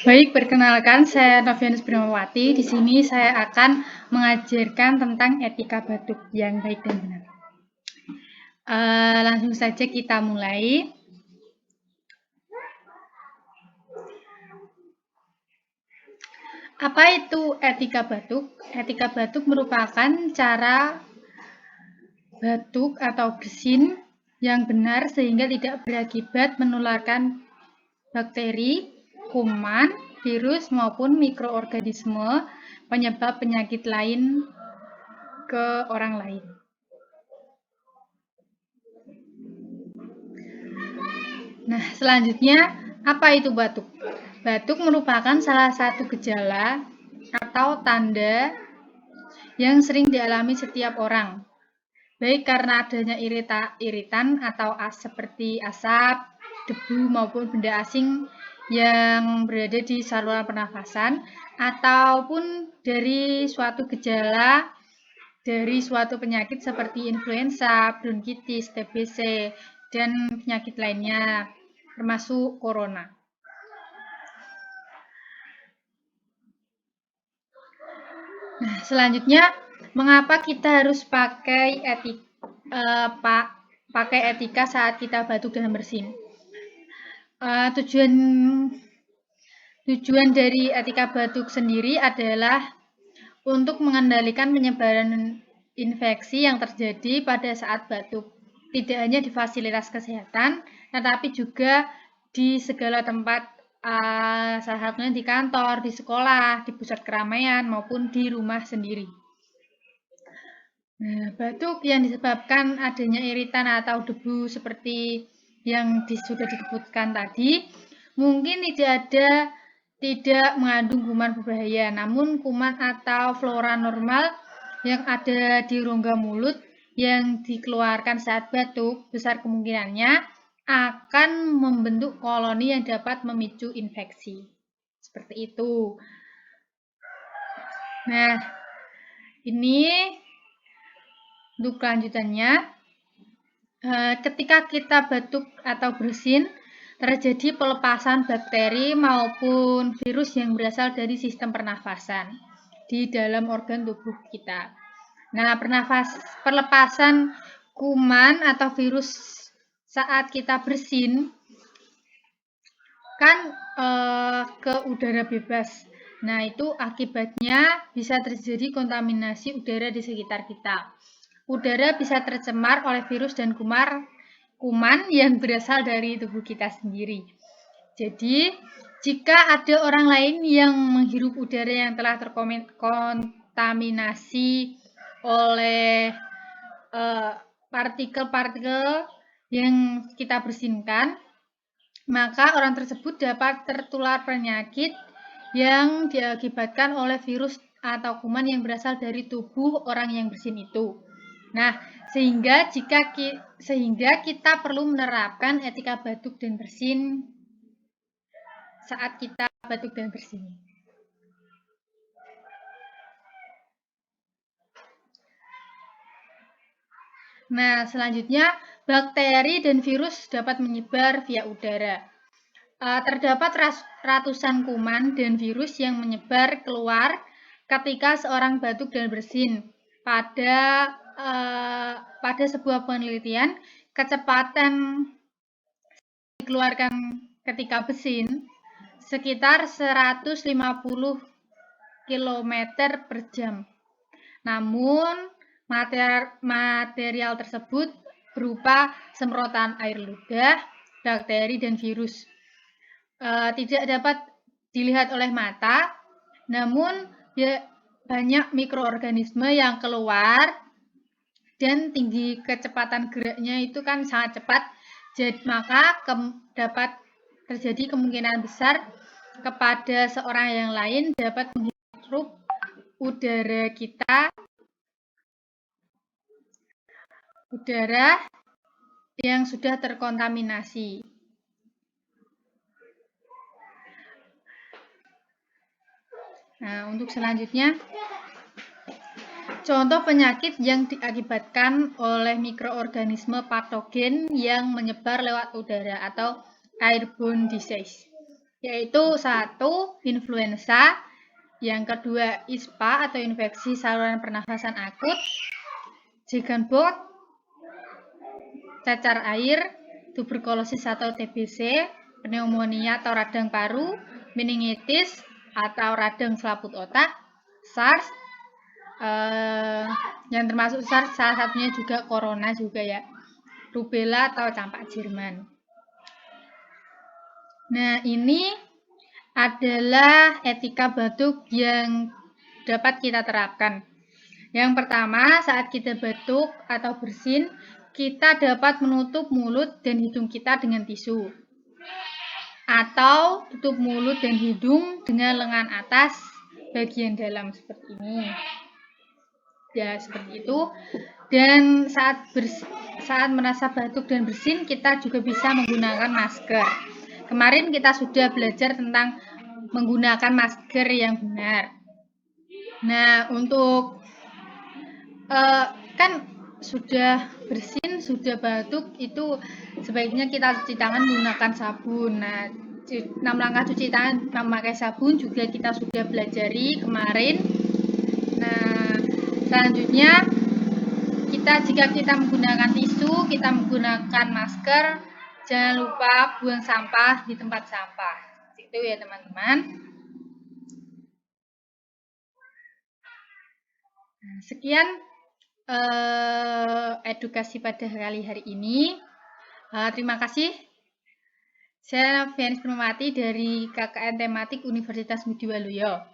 Baik, perkenalkan saya Novianus Primawati. Di sini saya akan mengajarkan tentang etika batuk yang baik dan benar. Langsung saja kita mulai. Apa itu etika batuk? Etika batuk merupakan cara batuk atau bersin yang benar sehingga tidak berakibat menularkan bakteri, kuman, virus maupun mikroorganisme penyebab penyakit lain ke orang lain. Nah, selanjutnya apa itu batuk? Batuk merupakan salah satu gejala atau tanda yang sering dialami setiap orang, baik karena adanya iritan atau seperti asap, debu maupun benda asing yang berada di saluran pernafasan, ataupun dari suatu gejala dari suatu penyakit seperti influenza, bronkitis, TBC, dan penyakit lainnya, termasuk corona. Nah, selanjutnya, mengapa kita harus pakai etika saat kita batuk dan bersin? Tujuan dari etika batuk sendiri adalah untuk mengendalikan penyebaran infeksi yang terjadi pada saat batuk. Tidak hanya di fasilitas kesehatan, tetapi juga di segala tempat, salah satunya di kantor, di sekolah, di pusat keramaian, maupun di rumah sendiri. Nah, batuk yang disebabkan adanya iritan atau debu seperti yang sudah disebutkan tadi, mungkin tidak mengandung kuman berbahaya, namun kuman atau flora normal yang ada di rongga mulut yang dikeluarkan saat batuk besar kemungkinannya akan membentuk koloni yang dapat memicu infeksi. Seperti itu. Nah, ini untuk kelanjutannya, ketika kita batuk atau bersin, terjadi pelepasan bakteri maupun virus yang berasal dari sistem pernafasan di dalam organ tubuh kita. Nah, pelepasan kuman atau virus saat kita bersin kan ke udara bebas. Nah, itu akibatnya bisa terjadi kontaminasi udara di sekitar kita. Udara bisa tercemar oleh virus dan kuman yang berasal dari tubuh kita sendiri. Jadi, jika ada orang lain yang menghirup udara yang telah terkontaminasi oleh partikel-partikel yang kita bersinkan, maka orang tersebut dapat tertular penyakit yang diakibatkan oleh virus atau kuman yang berasal dari tubuh orang yang bersin itu. Nah, sehingga kita perlu menerapkan etika batuk dan bersin saat kita batuk dan bersin. Nah, selanjutnya bakteri dan virus dapat menyebar via udara. Terdapat ratusan kuman dan virus yang menyebar keluar ketika seorang batuk dan bersin. Pada sebuah penelitian, kecepatan dikeluarkan ketika bersin sekitar 150 km per jam. Namun, material tersebut berupa semprotan air ludah, bakteri, dan virus. Tidak dapat dilihat oleh mata, namun banyak mikroorganisme yang keluar dan tinggi kecepatan geraknya itu kan sangat cepat, jadi maka dapat terjadi kemungkinan besar kepada seorang yang lain dapat menghirup udara yang sudah terkontaminasi. Nah, untuk selanjutnya, contoh penyakit yang diakibatkan oleh mikroorganisme patogen yang menyebar lewat udara atau airborne disease. yaitu satu, influenza, yang kedua ISPA atau infeksi saluran pernafasan akut, chickenpox, cacar air, tuberkulosis atau TBC, pneumonia atau radang paru, meningitis atau radang selaput otak, SARS, yang termasuk SARS salah satunya juga corona juga ya, rubella atau campak Jerman. Nah, ini adalah etika batuk yang dapat kita terapkan. Yang pertama, saat kita batuk atau bersin, kita dapat menutup mulut dan hidung kita dengan tisu. Atau tutup mulut dan hidung dengan lengan atas bagian dalam seperti ini. Ya, seperti itu. Dan saat merasa batuk dan bersin, kita juga bisa menggunakan masker. Kemarin kita sudah belajar tentang menggunakan masker yang benar. Nah, untuk kan sudah bersin, sudah batuk, itu sebaiknya kita cuci tangan menggunakan sabun. Nah, 6 langkah cuci tangan memakai sabun juga kita sudah pelajari kemarin. Nah, selanjutnya jika kita menggunakan tisu, kita menggunakan masker, jangan lupa buang sampah di tempat sampah. Itu ya teman-teman. Sekian edukasi pada hari ini. Terima kasih. Saya Novianis Permati dari KKN Tematik Universitas Ngudi Waluyo.